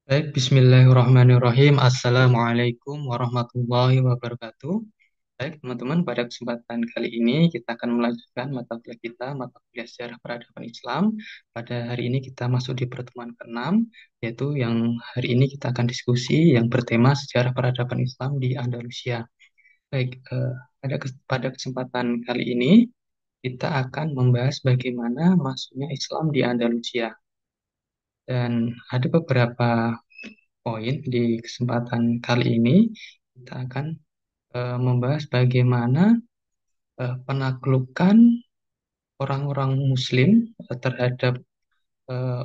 Baik, Bismillahirrahmanirrahim. Assalamualaikum warahmatullahi wabarakatuh. Baik, teman-teman, pada kesempatan kali ini kita akan melanjutkan mata kuliah kita, mata kuliah sejarah peradaban Islam. Pada hari ini kita masuk di pertemuan ke-6, yaitu yang hari ini kita akan diskusi yang bertema sejarah peradaban Islam di Andalusia. Baik, pada kesempatan kali ini kita akan membahas bagaimana masuknya Islam di Andalusia. Dan ada beberapa poin di kesempatan kali ini kita akan membahas bagaimana penaklukan orang-orang Muslim terhadap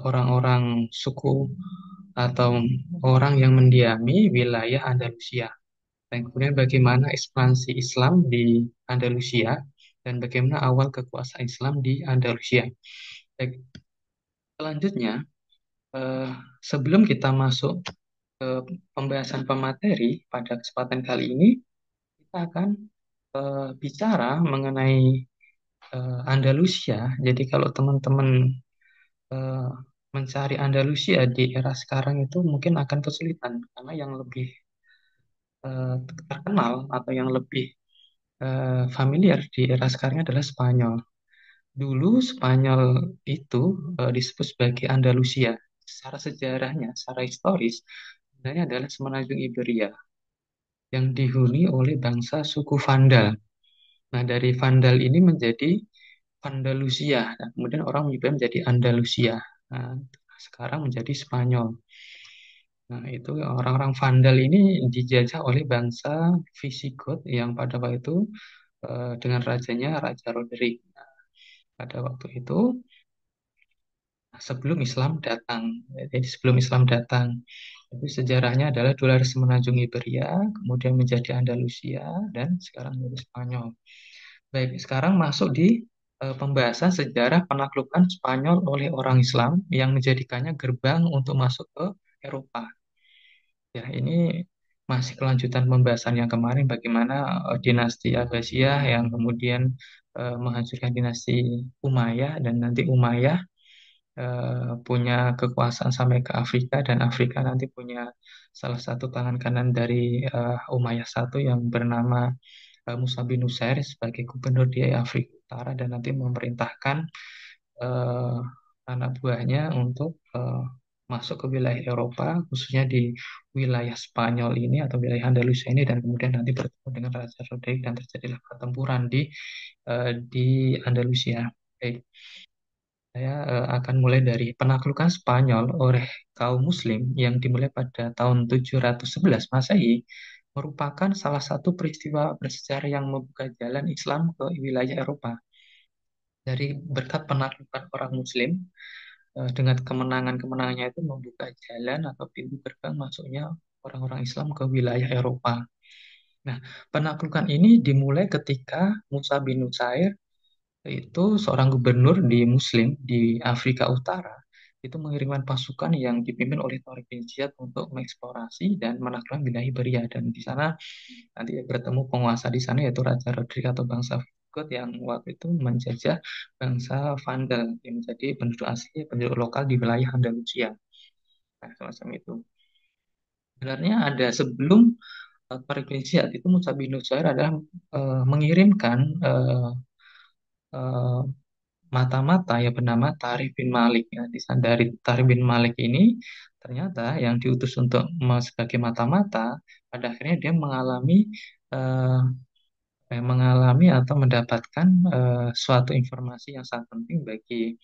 orang-orang suku atau orang yang mendiami wilayah Andalusia, dan kemudian bagaimana ekspansi Islam di Andalusia dan bagaimana awal kekuasaan Islam di Andalusia. Baik, selanjutnya, eh, sebelum kita masuk ke pembahasan pemateri pada kesempatan kali ini, kita akan bicara mengenai Andalusia. Jadi kalau teman-teman eh, mencari Andalusia di era sekarang itu mungkin akan kesulitan karena yang lebih eh, terkenal atau yang lebih familiar di era sekarang adalah Spanyol. Dulu Spanyol itu disebut sebagai Andalusia. Secara sejarahnya, secara historis, sebenarnya adalah semenanjung Iberia yang dihuni oleh bangsa suku Vandal. Nah, dari Vandal ini menjadi Andalusia. Nah, kemudian orang menyebutnya menjadi Andalusia. Nah, sekarang menjadi Spanyol. Nah, itu orang-orang Vandal ini dijajah oleh bangsa Visigoth yang pada waktu itu dengan rajanya Raja Roderick. Nah, pada waktu itu sebelum Islam datang. Jadi sebelum Islam datang. Itu sejarahnya adalah dolar semenanjung Iberia, kemudian menjadi Andalusia, dan sekarang menjadi Spanyol. Baik, sekarang masuk di pembahasan sejarah penaklukan Spanyol oleh orang Islam yang menjadikannya gerbang untuk masuk ke Eropa. Ya, ini masih kelanjutan pembahasan yang kemarin bagaimana dinasti Abbasiyah yang kemudian menghancurkan dinasti Umayyah dan nanti Umayyah punya kekuasaan sampai ke Afrika dan Afrika nanti punya salah satu tangan kanan dari Umayyah satu yang bernama Musa bin Nusair sebagai gubernur di Afrika Utara dan nanti memerintahkan eh, anak buahnya untuk masuk ke wilayah Eropa, khususnya di wilayah Spanyol ini atau wilayah Andalusia ini, dan kemudian nanti bertemu dengan Raja Roderick dan terjadilah pertempuran di Andalusia. Baik, saya akan mulai dari penaklukan Spanyol oleh kaum Muslim yang dimulai pada tahun 711 Masehi merupakan salah satu peristiwa bersejarah yang membuka jalan Islam ke wilayah Eropa. Dari berkat penaklukan orang Muslim, dengan kemenangan-kemenangannya itu membuka jalan atau pintu gerbang masuknya orang-orang Islam ke wilayah Eropa. Nah, penaklukan ini dimulai ketika Musa bin Nusair, itu seorang gubernur di Muslim di Afrika Utara, itu mengirimkan pasukan yang dipimpin oleh Tariq bin Ziyad untuk mengeksplorasi dan menaklukkan wilayah Iberia, dan di sana nanti bertemu penguasa di sana yaitu Raja Rodrik atau bangsa Visigoth yang waktu itu menjajah bangsa Vandal yang menjadi penduduk asli, penduduk lokal di wilayah Andalusia. Nah, semacam itu. Sebenarnya ada sebelum Tariq bin Ziyad itu Musa bin Nusair adalah mengirimkan eh, mata-mata yang bernama Tarif bin Malik, ya. Dari Tarif bin Malik ini ternyata yang diutus untuk sebagai mata-mata pada akhirnya dia eh, mengalami atau mendapatkan suatu informasi yang sangat penting bagi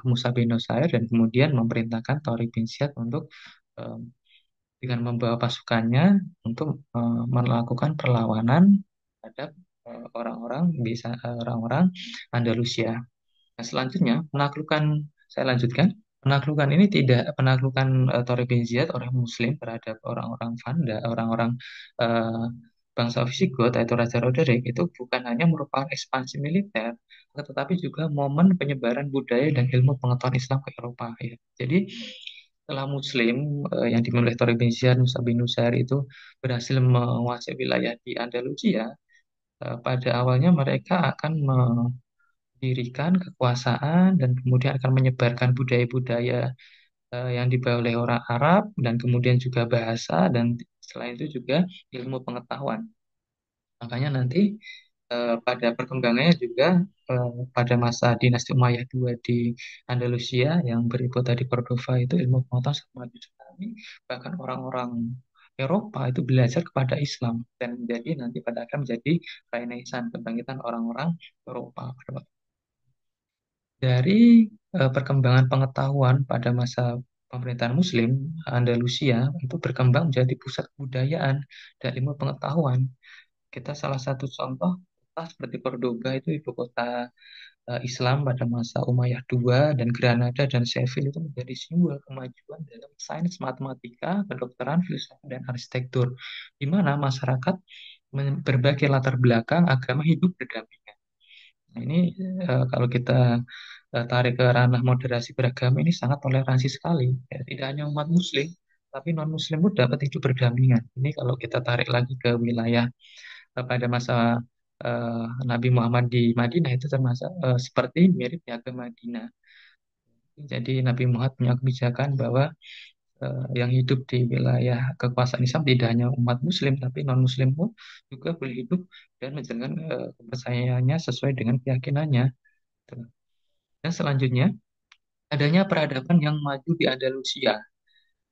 Musa bin Nusair dan kemudian memerintahkan Tariq bin Ziyad untuk eh, dengan membawa pasukannya untuk melakukan perlawanan terhadap orang-orang Andalusia. Nah, selanjutnya, saya lanjutkan. Penaklukan ini tidak penaklukan Torik bin Ziyad oleh Muslim terhadap orang-orang Vanda, orang-orang eh, bangsa Visigoth yaitu Raja Roderick itu bukan hanya merupakan ekspansi militer, tetapi juga momen penyebaran budaya dan ilmu pengetahuan Islam ke Eropa. Ya. Jadi setelah Muslim yang dimulai oleh Torik bin Ziyad, Musa bin Nusair itu berhasil menguasai wilayah di Andalusia, pada awalnya mereka akan mendirikan kekuasaan dan kemudian akan menyebarkan budaya-budaya yang dibawa oleh orang Arab dan kemudian juga bahasa dan selain itu juga ilmu pengetahuan. Makanya nanti pada perkembangannya juga pada masa dinasti Umayyah II di Andalusia yang beribu tadi Cordova itu ilmu pengetahuan sangat maju sekali. Bahkan orang-orang Eropa itu belajar kepada Islam dan menjadi nanti pada akan menjadi Renaissance kebangkitan orang-orang Eropa. Dari perkembangan pengetahuan pada masa pemerintahan Muslim, Andalusia itu berkembang menjadi pusat kebudayaan dan ilmu pengetahuan. Kita salah satu contoh kota seperti Cordoba itu ibu kota Islam pada masa Umayyah II dan Granada dan Seville itu menjadi simbol kemajuan dalam sains, matematika, kedokteran, filsafat dan arsitektur, di mana masyarakat berbagai latar belakang agama hidup berdampingan. Nah, ini kalau kita tarik ke ranah moderasi beragama ini sangat toleransi sekali. Ya, tidak hanya umat Muslim, tapi non-Muslim pun dapat hidup berdampingan. Ini kalau kita tarik lagi ke wilayah pada masa Nabi Muhammad di Madinah itu termasuk seperti miripnya ke Madinah. Jadi Nabi Muhammad punya kebijakan bahwa yang hidup di wilayah kekuasaan Islam tidak hanya umat Muslim, tapi non-Muslim pun juga boleh hidup dan menjalankan kepercayaannya sesuai dengan keyakinannya. Dan selanjutnya, adanya peradaban yang maju di Andalusia.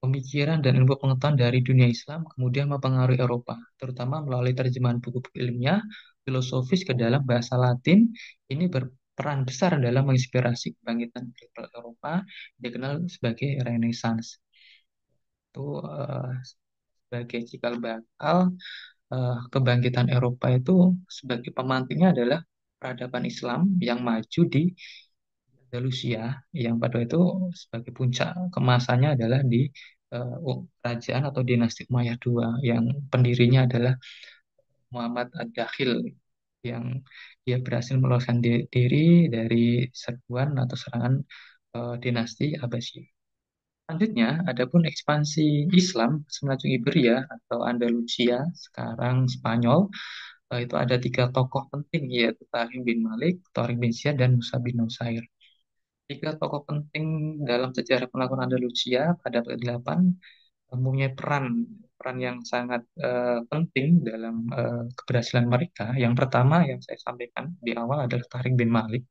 Pemikiran dan ilmu pengetahuan dari dunia Islam kemudian mempengaruhi Eropa, terutama melalui terjemahan buku-buku ilmiah, filosofis ke dalam bahasa Latin. Ini berperan besar dalam menginspirasi kebangkitan intelektual Eropa, dikenal sebagai Renaissance. Itu sebagai cikal bakal kebangkitan Eropa itu sebagai pemantiknya adalah peradaban Islam yang maju di Andalusia yang pada itu sebagai puncak kemasannya adalah di kerajaan atau dinasti Umayyah II yang pendirinya adalah Muhammad Ad-Dakhil yang dia berhasil meloloskan diri dari serbuan atau serangan dinasti Abbasiyah. Selanjutnya, adapun ekspansi Islam semenanjung Iberia atau Andalusia, sekarang Spanyol, itu ada tiga tokoh penting yaitu Tarim bin Malik, Torik bin Ziyad, dan Musa bin Nusair. Tiga tokoh penting dalam sejarah penaklukan Andalusia pada abad ke-8 mempunyai peran yang sangat penting dalam keberhasilan mereka. Yang pertama yang saya sampaikan di awal adalah Tarik bin Malik,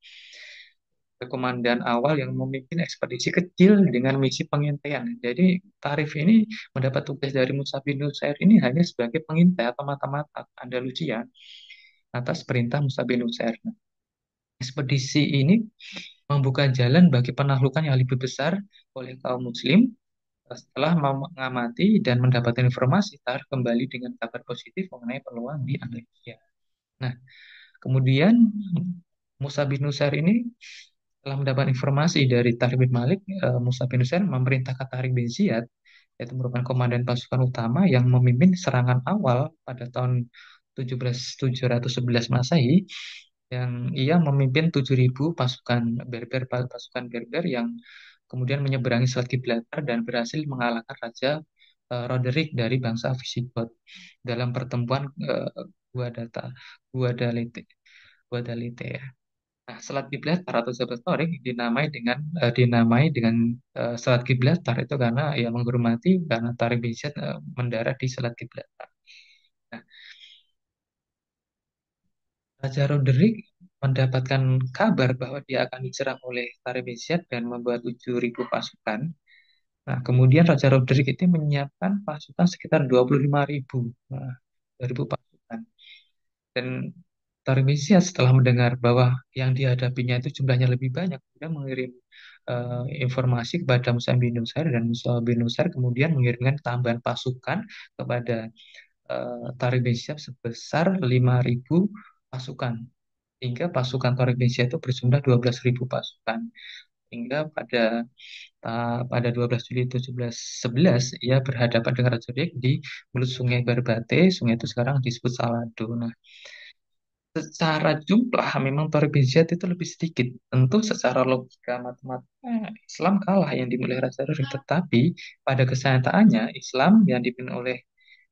komandan awal yang memimpin ekspedisi kecil dengan misi pengintaian. Jadi Tarif ini mendapat tugas dari Musa bin Nusair ini hanya sebagai pengintai atau mata-mata Andalusia atas perintah Musa bin Nusair. Nah, ekspedisi ini membuka jalan bagi penaklukan yang lebih besar oleh kaum muslim. Setelah mengamati dan mendapatkan informasi, Tarif kembali dengan kabar positif mengenai peluang di Andalusia. Nah, kemudian Musa bin Nusair ini setelah mendapat informasi dari Tariq bin Malik, Musa bin Nusair memerintahkan Tariq bin Ziyad, yaitu merupakan komandan pasukan utama yang memimpin serangan awal pada tahun 711 Masehi, yang ia memimpin 7.000 pasukan Berber yang kemudian menyeberangi Selat Gibraltar dan berhasil mengalahkan Raja Roderick dari bangsa Visigoth dalam pertemuan Guadalete. Guadalete ya. Nah, Selat Gibraltar atau Jabal Torik dinamai dengan Selat Gibraltar itu karena ya menghormati karena Tarik bin Ziyad mendarat di Selat Gibraltar. Nah, Raja Roderick mendapatkan kabar bahwa dia akan diserang oleh Tarik bin Ziyad dan membuat 7.000 pasukan. Nah, kemudian Raja Roderick itu menyiapkan pasukan sekitar 25.000. Nah, 2.000 pasukan. Dan Tarmisia setelah mendengar bahwa yang dihadapinya itu jumlahnya lebih banyak, dia mengirim informasi kepada Musa bin Nusair dan Musa bin Nusair kemudian mengirimkan tambahan pasukan kepada Tarmisia sebesar 5.000 pasukan. Hingga pasukan Tarmisia itu berjumlah 12.000 pasukan. Hingga pada 12 Juli 1711 ia berhadapan dengan Raja Rik di mulut Sungai Barbate. Sungai itu sekarang disebut Salado. Nah, secara jumlah memang Tori bin Ziyad itu lebih sedikit. Tentu secara logika matematika Islam kalah yang dimulai Raja Roderick. Tetapi pada kenyataannya Islam yang dipimpin oleh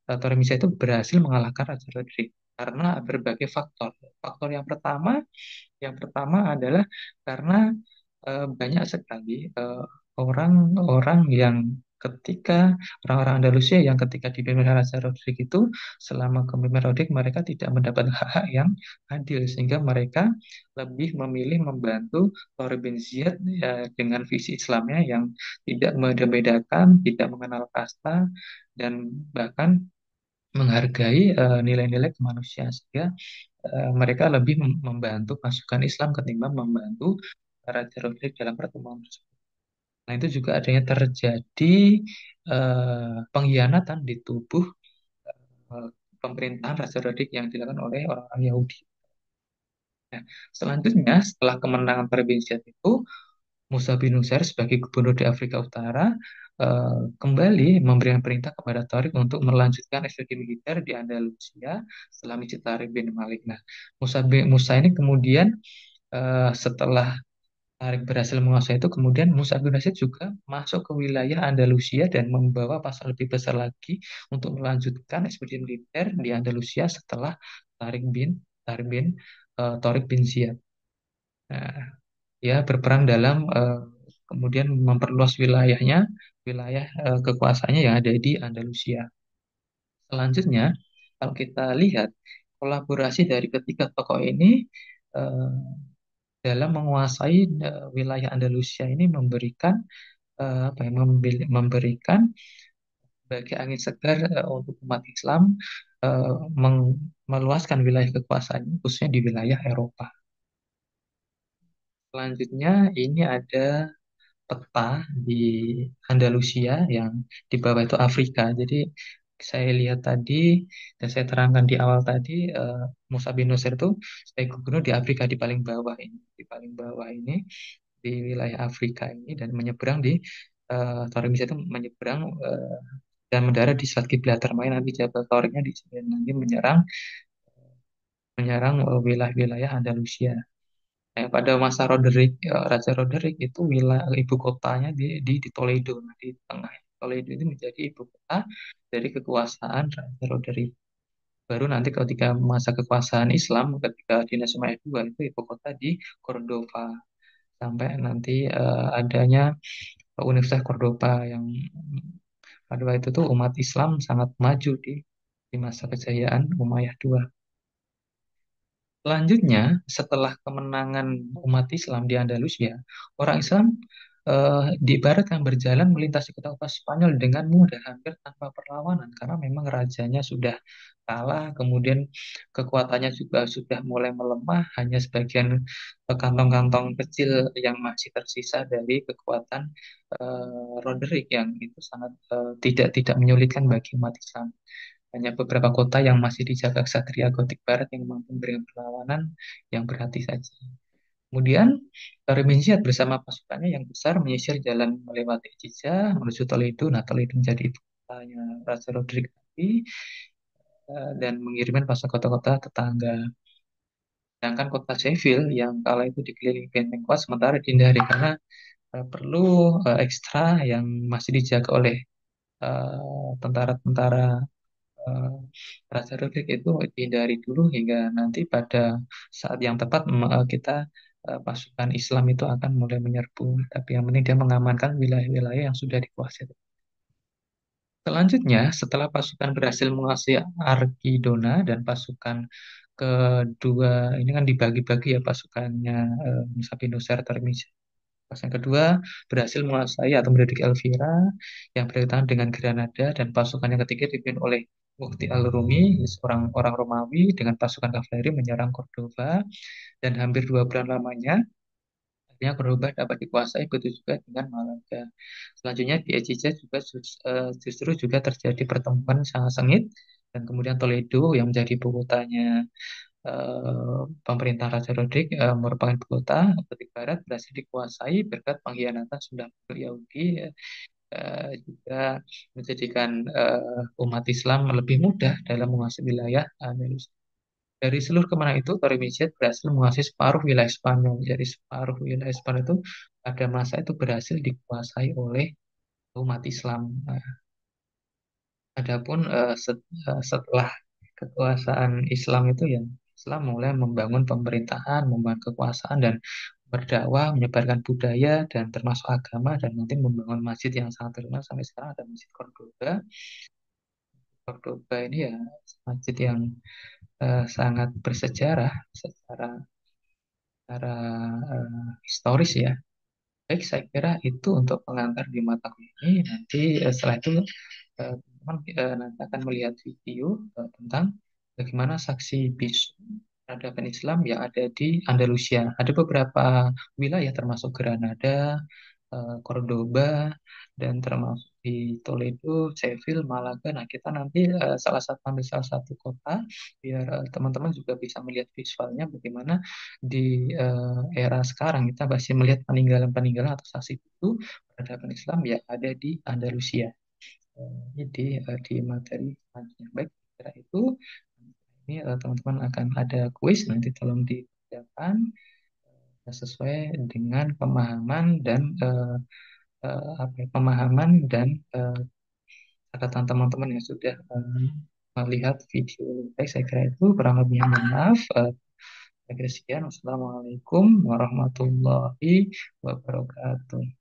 Tori bin Ziyad itu berhasil mengalahkan Raja Roderick karena berbagai faktor. Faktor yang pertama adalah karena banyak sekali orang-orang yang ketika orang-orang Andalusia yang ketika dipimpin Raja Rodrik itu selama kepemimpinan Rodrik mereka tidak mendapat hak-hak yang adil sehingga mereka lebih memilih membantu Torik bin Ziyad ya, dengan visi Islamnya yang tidak membedakan, tidak mengenal kasta dan bahkan menghargai nilai-nilai kemanusiaan sehingga mereka lebih membantu pasukan Islam ketimbang membantu Raja Rodrik dalam pertemuan tersebut. Nah, itu juga adanya terjadi pengkhianatan di tubuh eh, pemerintahan Raja Rodrik yang dilakukan oleh orang-orang Yahudi. Nah, selanjutnya setelah kemenangan Paribisiat itu, Musa bin Nusair sebagai gubernur di Afrika Utara kembali memberikan perintah kepada Tariq untuk melanjutkan ekspedisi militer di Andalusia setelah Misi Tariq bin Malik. Nah, Musa ini kemudian setelah Tarik berhasil menguasai itu, kemudian Musa bin Nasir juga masuk ke wilayah Andalusia dan membawa pasukan lebih besar lagi untuk melanjutkan ekspedisi militer di Andalusia setelah Tarik bin Torik bin Ziyad. Nah, ya berperang dalam kemudian memperluas wilayah kekuasaannya yang ada di Andalusia. Selanjutnya, kalau kita lihat kolaborasi dari ketiga tokoh ini eh, dalam menguasai wilayah Andalusia ini memberikan memberikan bagi angin segar untuk umat Islam meluaskan wilayah kekuasaannya khususnya di wilayah Eropa. Selanjutnya ini ada peta di Andalusia yang di bawah itu Afrika. Jadi saya lihat tadi dan saya terangkan di awal tadi Musa bin Nusir itu sebagai gubernur di Afrika di paling bawah ini, di paling bawah ini di wilayah Afrika ini dan menyeberang di Torim itu menyeberang dan mendarat di Selat Gibraltar. Makanya nanti Jabal Toriknya di sini nanti menyerang menyerang wilayah-wilayah Andalusia. Pada masa Roderick, Raja Roderick itu wilayah ibu kotanya di Toledo, nah, di tengah. Toledo itu menjadi ibu kota dari kekuasaan Raja Roderick. Baru nanti ketika masa kekuasaan Islam, ketika Dinasti Umayyad II itu ibu kota di Cordova. Sampai nanti adanya Universitas Cordoba yang pada waktu itu tuh umat Islam sangat maju di masa kejayaan Umayyah II. Selanjutnya, setelah kemenangan umat Islam di Andalusia, orang Islam diibaratkan berjalan melintasi kota-kota Spanyol dengan mudah, hampir tanpa perlawanan, karena memang rajanya sudah kalah, kemudian kekuatannya juga sudah mulai melemah, hanya sebagian kantong-kantong kecil yang masih tersisa dari kekuatan Roderick yang itu sangat tidak menyulitkan bagi umat Islam. Hanya beberapa kota yang masih dijaga Ksatria Gotik Barat yang mampu memberikan perlawanan yang berhati saja. Kemudian Reminziat bersama pasukannya yang besar menyisir jalan melewati Ecija menuju Toledo. Nah, Toledo menjadi ibu kotanya Raja Rodrik tadi dan mengirimkan pasukan kota-kota tetangga. Sedangkan kota Sheffield yang kala itu dikelilingi benteng kuat sementara dihindari karena perlu ekstra yang masih dijaga oleh tentara-tentara eh, Raja Rodrik itu dihindari dulu hingga nanti pada saat yang tepat kita pasukan Islam itu akan mulai menyerbu. Tapi yang penting dia mengamankan wilayah-wilayah yang sudah dikuasai. Selanjutnya, setelah pasukan berhasil menguasai Arkidona dan pasukan kedua ini kan dibagi-bagi ya pasukannya Musa bin Nusair Tirmizi. Pasukan kedua berhasil menguasai atau menduduki Elvira yang berkaitan dengan Granada dan pasukan yang ketiga dipimpin oleh Mukti al-Rumi, seorang orang Romawi dengan pasukan kavaleri menyerang Cordova dan hampir 2 bulan lamanya akhirnya Cordoba dapat dikuasai begitu juga dengan Malaga. Selanjutnya di Ecija juga justru juga terjadi pertemuan sangat sengit dan kemudian Toledo yang menjadi ibu kotanya pemerintah Raja Rodrik merupakan ibu kota Gotik Barat berhasil dikuasai berkat pengkhianatan Sunda Yahudi juga menjadikan umat Islam lebih mudah dalam menguasai wilayah Andalusia. Dari seluruh kemenangan itu, Torres berhasil menguasai separuh wilayah Spanyol. Jadi separuh wilayah Spanyol itu pada masa itu berhasil dikuasai oleh umat Islam. Nah, adapun setelah kekuasaan Islam itu ya Islam mulai membangun pemerintahan, membangun kekuasaan dan berdakwah, menyebarkan budaya dan termasuk agama dan nanti membangun masjid yang sangat terkenal sampai sekarang ada Masjid Cordoba. Cordoba ini ya masjid yang sangat bersejarah secara historis ya. Baik, saya kira itu untuk pengantar di mata kuliah ini. Nanti setelah itu teman-teman nanti akan melihat video tentang bagaimana saksi bisu peradaban Islam yang ada di Andalusia. Ada beberapa wilayah termasuk Granada, Cordoba, dan termasuk di Toledo, Seville, Malaga. Nah, kita nanti ambil salah satu kota biar teman-teman juga bisa melihat visualnya bagaimana di era sekarang kita masih melihat peninggalan-peninggalan atau saksi itu peradaban Islam yang ada di Andalusia. Di materi selanjutnya. Baik, kira itu ini teman-teman akan ada kuis nanti tolong dikerjakan sesuai dengan pemahaman dan pemahaman dan catatan teman-teman yang sudah melihat video. Baik, saya kira itu kurang lebihnya mohon maaf. Saya kira sekian. Wassalamualaikum warahmatullahi wabarakatuh.